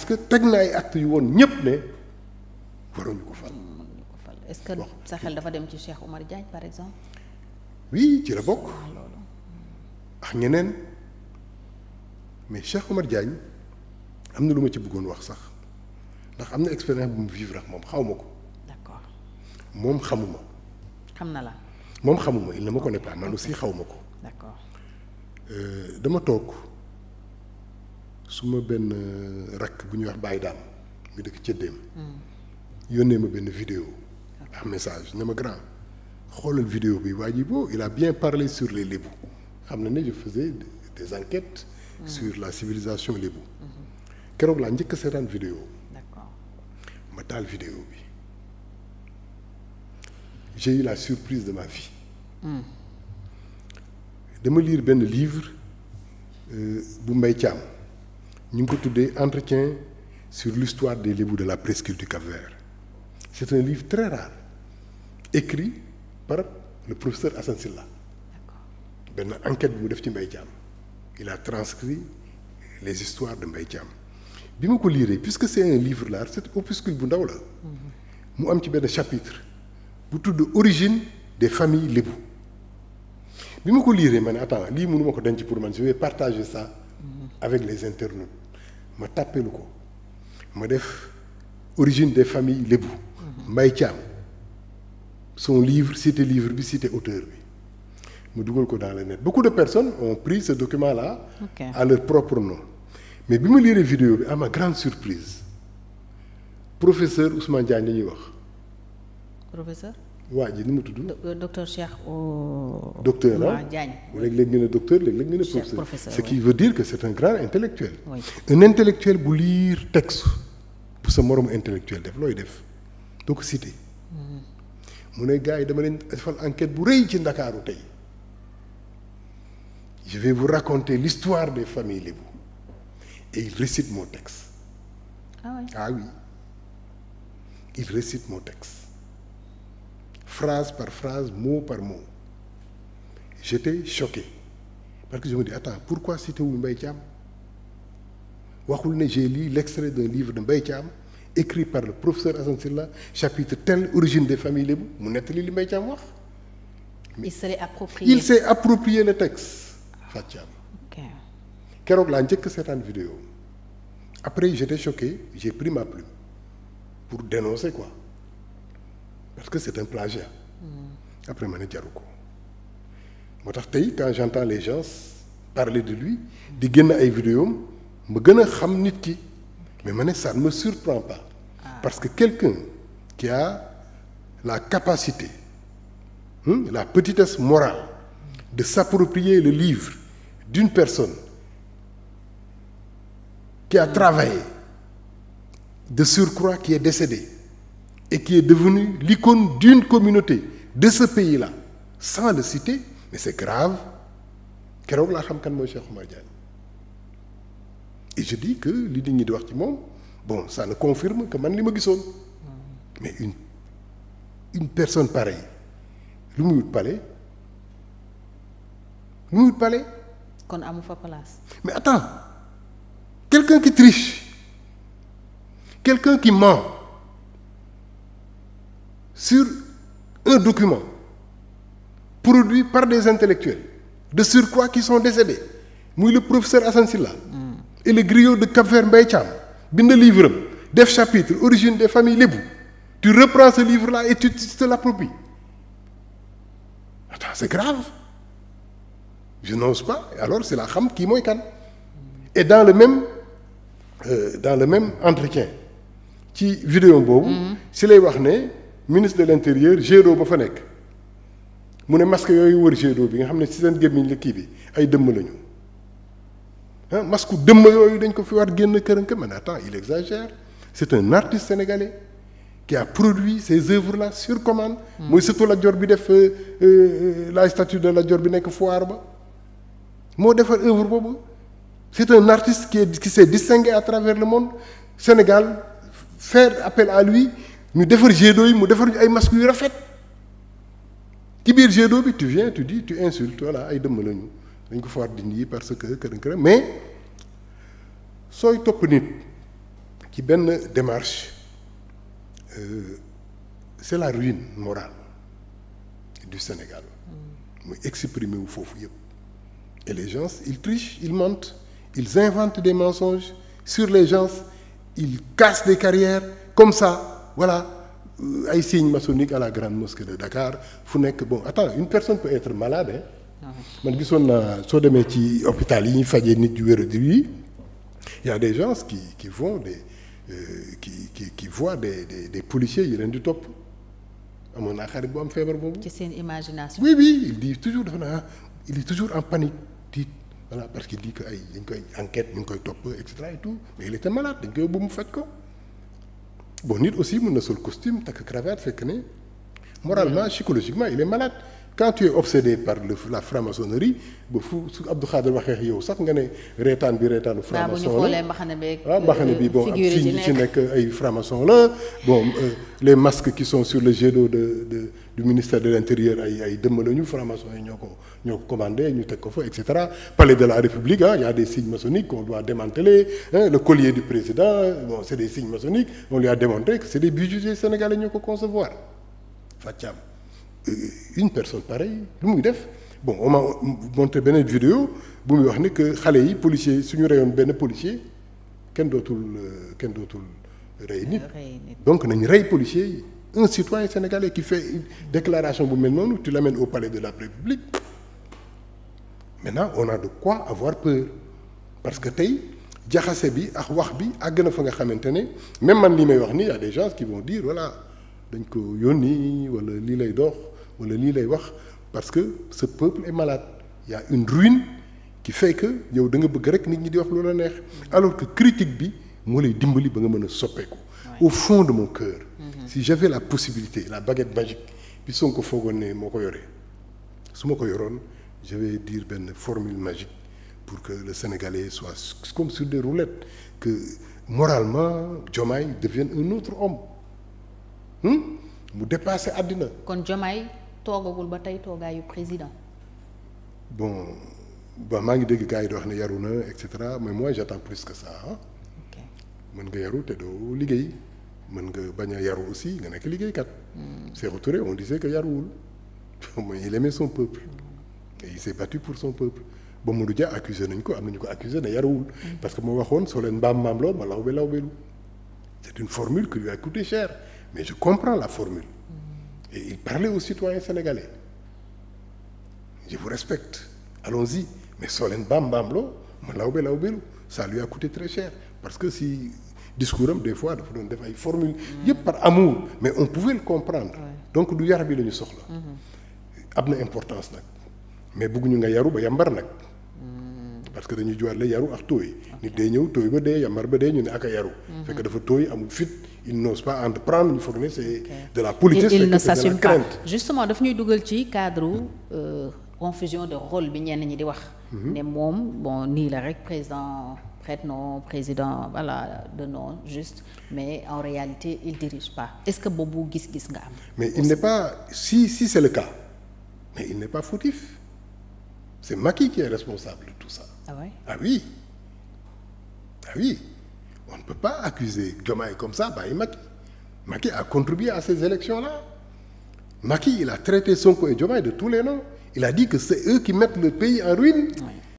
parce que teg na ay actes yu woon ñëpp ne waruñu ko fal. est-ce que sa xel dafa dem ci Cheikh Oumar Diagne par exemple. oui ci la bokk. ak ñeneen mais Cheikh Oumar Diagne am na lu ma ci bëggoon wax sax ndax am na expérience bu mu vivre ak moom xaw ma ko. d'accord. moom xamuma. xam na la. moom xamuma il ne me connaît pas man aussi xaw ma ko. d'accord. dama toog su ma benn rakk bu ñuy wax Baye Dame mi dëkk Cëddeem. yónnee ma benn vidéo. ak message ne ma grand xoolal vidéo bi waa ji boo il a bien parlé sur les Lébou xam na ne je faisais des enquêtes. sur la civilisation Lébou. keroog laa njëkk a seetaan vidéo. d'accord. ma taal vidéo bi j'ai eu la surprise de ma vie. dama lire benn livre bu Mbaye Thiam ñu ngi ko tuddee entretien sur l'histoire des Lébou de la presqu'île du Cap-Vert. C'est un livre très rare écrit par le professeur Assane Sylla. benn enquête bu mu def ci Mbaye Thiam il a transcrit les histoires de Mbaye Thiam bi ma ko liiree puisque c'est un livre là c'est opuscule bu ndaw la mu am ci benn chapitre bu tudd origine des familles Lébou bi ma ko liiree ma ne attends lii mënuma ko denc pour man je vais partager ça avec les internautes ma tàppeelu ko ma def origine des familles Lébou Mbaye Thiam son livre cité livre bi cité auteur bi mu dugal ko dans le net beaucoup de personnes ont pris ce document là à leur propre nom mais bi ma lire vidéo bi à ma grande surprise professeur Ousmane Diagne la ñuy wax. professeur. waa ji ni mu tudd. docteur Cheikh. docteur ah Diagne. léeg-léeg ñu ne docteur léeg-léeg ñu ne professeur. ce qui veut dire que c'est un grand intellectuel. Oui. Un intellectuel bu lire texte bu sa moromu intellectuel def looy def doo ko cité. mu ne gars yi dama leen defal enquête bu rëy ci Ndakaaru tey je vais vous raconter l'histoire des familles Lébou et il récite mon texte. Ah oui. Ah oui il récite mon texte phrase par phrase mot par mot j'étais choqué parce que je me dis attends pourquoi cité wu Mbaye Thiam waxul ne j'ai lu l'extrait d'un livre de Mbaye Thiam écrit par le professeur Assane Sylla chapitre tel origine des familles Lébou mu nettali li Mbaye Thiam wax. il s'est approprié le texte Fatou Thiam. ok. keroog laa njëkk seetaan vidéo après j'étais choqué j'ai pris ma plume pour dénoncer quoi parce que c'est un plagiat. après ma ne jaru ko moo tax tey quand j'entends les gens parler de lui di génn ay vidéos ma gën a xam nit ki mais ma ne ça ne me surprend pas. parce que quelqu'un qui a la capacité la petitesse morale de s'approprier le livre d'une personne qui a travaillé de surcroît qui est décédée et qui est devenue l'icône d'une communauté de ce pays-là sans le citer mais c'est grave keroog laa xam kan mooy Cheikh Oumar Diagne et je dis que li nit ñi di wax ci moom bon ça ne confirme que man li ma gisoon mais une personne pareille lu muy wut palais kon amu fa place. mais attends quelqu'un qui triche quelqu'un qui ment sur un document produit par des intellectuels de surcroît qui sont décédés muy le professeur Assane Sylla et le griot de Cap-Vert Mbaye Thiam bind livre am def chapitre origine des familles Lébou tu reprends ce livre là et tu te l'appropries. Attends, c'est grave je n'ose pas alors c'est la xam kii mooy kan et dans le même entretien ci vidéo boobu si lay wax ne ministre de l'intérieur Gédo ba fa nekk mu ne masque yooyu wër Gédo bi nga xam ne ci seen gémmiñ la kii bi ay dëmm lañu ah masque dëmm yooyu dañ ko fi war génn këram que mais attends il exagère c'est un artiste sénégalais qui a produit ces œuvres-là sur commande. mooy surtout Lat Dior bi def la statue de Lat Dior bi nekk foire ba moo defar œuvre boobu c'est un artiste qui s'est distingué à travers le monde Sénégal faire appel à lui ñu defar Gédo yi mu defar ñu ay masques yu rafet ci biir Gédo bi tu viens tu dis tu insultes voilà ay dëmm lañu dañ ko fa war dindi parce que mais sooy topp nit ci benn démarche c'est la ruine morale du Sénégal muy exprimer wu foofu yëpp et les gens ils trichent ils mentent ils inventent des mensonges sur les gens ils cassent des carrières comme ça voilà ay signes maçonniques à la grande mosquée de Dakar fu nekk bon attends une personne peut être malade man gisoon naa soo demee ci hôpital yi ñuy fajee nit yu wéradi yi y a des gens qui vont qui voient des policiers yi leen di topp amoon naa xarit bu am feebar boobu. ci seen imagination. oui il dit toujours dafa naa il est toujours en panique tiit voilà parce qu'il dit que ay dañ koy enquête ñu ngi koy topp et cetera et tout mais il était malade dañ koy yóbbu mu faj ko bon nit aussi mën na sol costume takk cravate fekk ne moralement psychologiquement il est malade. Quand tu es obsédé par la franc-maçonnerie ba fu su Abdou Khader waxee yow sax nga ne reetaan bi reetaanu franc-maçon la mbaxane bi bon signe ci nekk ay franc-maçon la bon les masques qui sont sur le jet d'eau du ministère de l'intérieur ay dëmm lañu franc-maçon yi ñoo ko commandé ñu teg ko fa et cetera palais de la République il y a des signes maçonniques qu'on doit démanteler le collier du président bon c'est des signes maçonniques on lui a démontré que c'est des bijoutiers sénégalais ñoo ko concevoir Fathiam une personne pareille lu muy def bon on m'a montré beneen vidéo bu muy wax ni que xale yi policier suñu reyoon benn policier kenn dootul rey nit donc nañ rey policier yi un citoyen sénégalais qui fait une déclaration bu mel noonu tu l'amènes au palais de la République maintenant on a de quoi avoir peur parce que tey jaxase bi ak wax bi àgg na fa nga xamante ne même man li may wax nii y a des gens qui vont dire voilà dañ ko yónni wala lii lay dox wala lii lay wax parce que ce peuple est malade il y a une ruine qui fait que yow da nga bëgg rek nit ñi di wax lu la neex alors que critique bi moo lay dimbali ba nga mën a soppeeku au fond de mon cœur si j'avais la possibilité la baguette magique bi Sonko foogoon ne moo ko yoree su ma ko yoroon je vais dire benn formule magique pour que le Sénégalais soit comme sur des roulettes que moralement Diomaye devienne un autre homme mu dépassé àddina. kon Diomaye toogagul ba tey toogaayu président. bon maa ngi dégg gars yi di wax ne yaru na et cetera mais moi j'attends plus que ça ok mën nga yaru te doo liggéey mën nga bañ a yaru aussi nga nekk liggéeykat. Sékou Touré on disait que yaruwul mais il aimait son peuple. et il s'est battu pour son peuple. Mamadou Dia accusé nañ ko am nañu ko accusé ne yaruwul. parce que moo waxoon soo leen mbaam loo ma lawbeelu. c'est une formule qui lui a coûté cher. Mais je comprends la formule. Et il parlait aux citoyens sénégalais. Je vous respecte. Allons-y. Mais Solen Bambamlo, ça lui a coûté très cher. Parce que si discours des fois, dafa doon def ay formule yëpp par amour. Mais on pouvait le comprendre. Donc du yar bi la ñu soxla. am na importance nag. mais bëgguñu nga yaru ba yambar nag. parce que dañuy jowaat la yaru ak tooy. nit day ñëw tooy ba dee yambar ba dee ñu ne ak a yaru. fekk dafa tooy amul fit. il n'ose pas entreprendre ñu foog ne c'est de la politesse. il ne s'assume pas justement daf ñuy dugal ci cadre confusion de rôle bi ñenn ñi di wax. ne moom bon nii la rek président prête-nom président voilà de nom juste mais en réalité il dirige pas est-ce que boobu gis-gis nga am. mais il n'est pas si c'est le cas mais il n'est pas fautif c'est Macky qui est responsable de tout ça. ah ouais? Ah oui on ne peut pas accuser Diomaye comme ça bàyyi Macky. Macky a contribué à ces élections-là. Macky il a traité Sonko et Diomaye de tous les noms. Il a dit que c'est eux qui mettent le pays en ruine. Ouais.